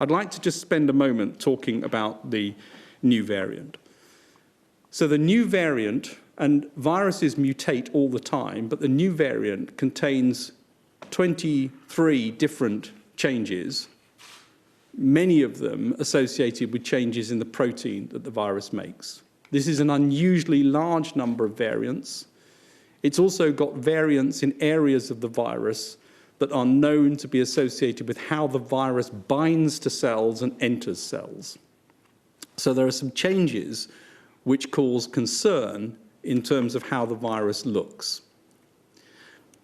I'd like to just spend a moment talking about the new variant. So the new variant, and viruses mutate all the time, but the new variant contains 23 different changes, many of them associated with changes in the protein that the virus makes. This is an unusually large number of variants. It's also got variants in areas of the virus that are known to be associated with how the virus binds to cells and enters cells. So there are some changes which cause concern in terms of how the virus looks.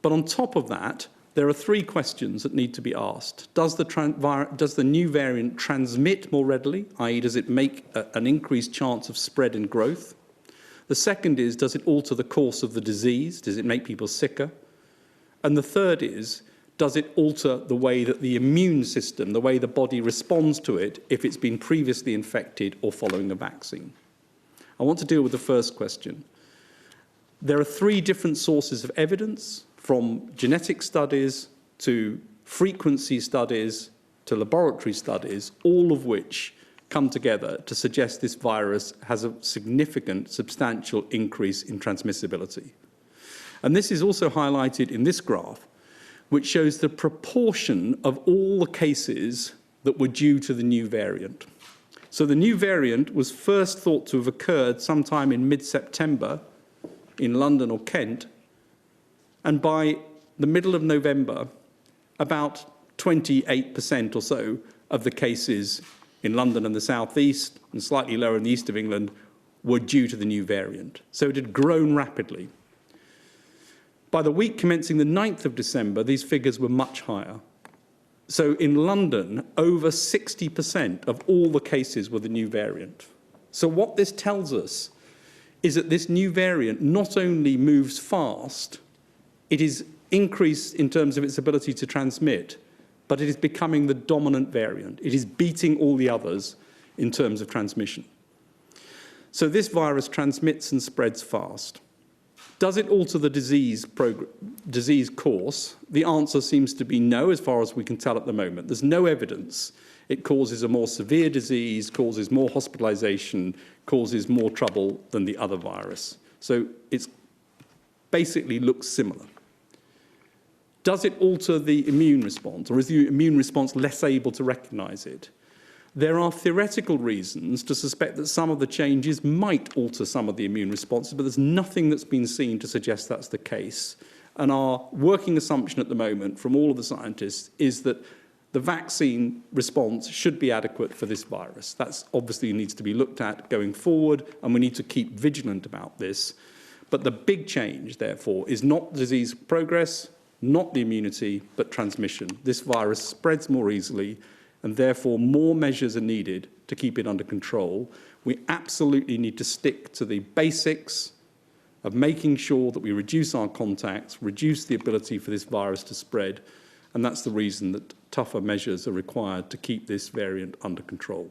But on top of that, there are three questions that need to be asked. Does the new variant transmit more readily, i.e. does it make an increased chance of spread and growth? The second is, does it alter the course of the disease? Does it make people sicker? And the third is, does it alter the way that the immune system, the way the body responds to it if it's been previously infected or following a vaccine? I want to deal with the first question. There are three different sources of evidence, from genetic studies to frequency studies to laboratory studies, all of which come together to suggest this virus has a significant, substantial increase in transmissibility. And this is also highlighted in this graph, which shows the proportion of all the cases that were due to the new variant. So the new variant was first thought to have occurred sometime in mid-September in London or Kent, and by the middle of November, about 28% or so of the cases in London and the southeast, and slightly lower in the east of England, were due to the new variant. So it had grown rapidly. By the week commencing the 9th of December, these figures were much higher. So in London, over 60% of all the cases were the new variant. So what this tells us is that this new variant not only moves fast, it is increased in terms of its ability to transmit, but it is becoming the dominant variant. It is beating all the others in terms of transmission. So this virus transmits and spreads fast. Does it alter the disease course? The answer seems to be no, as far as we can tell at the moment. There's no evidence it causes a more severe disease, causes more hospitalization, causes more trouble than the other virus. So it basically looks similar. Does it alter the immune response, or is the immune response less able to recognize it? There are theoretical reasons to suspect that some of the changes might alter some of the immune responses, but there's nothing that's been seen to suggest that's the case. And our working assumption at the moment from all of the scientists is that the vaccine response should be adequate for this virus. That obviously needs to be looked at going forward, and we need to keep vigilant about this. But the big change, therefore, is not disease progress, not the immunity, but transmission. This virus spreads more easily, and therefore more measures are needed to keep it under control. We absolutely need to stick to the basics of making sure that we reduce our contacts, reduce the ability for this virus to spread, and that's the reason that tougher measures are required to keep this variant under control.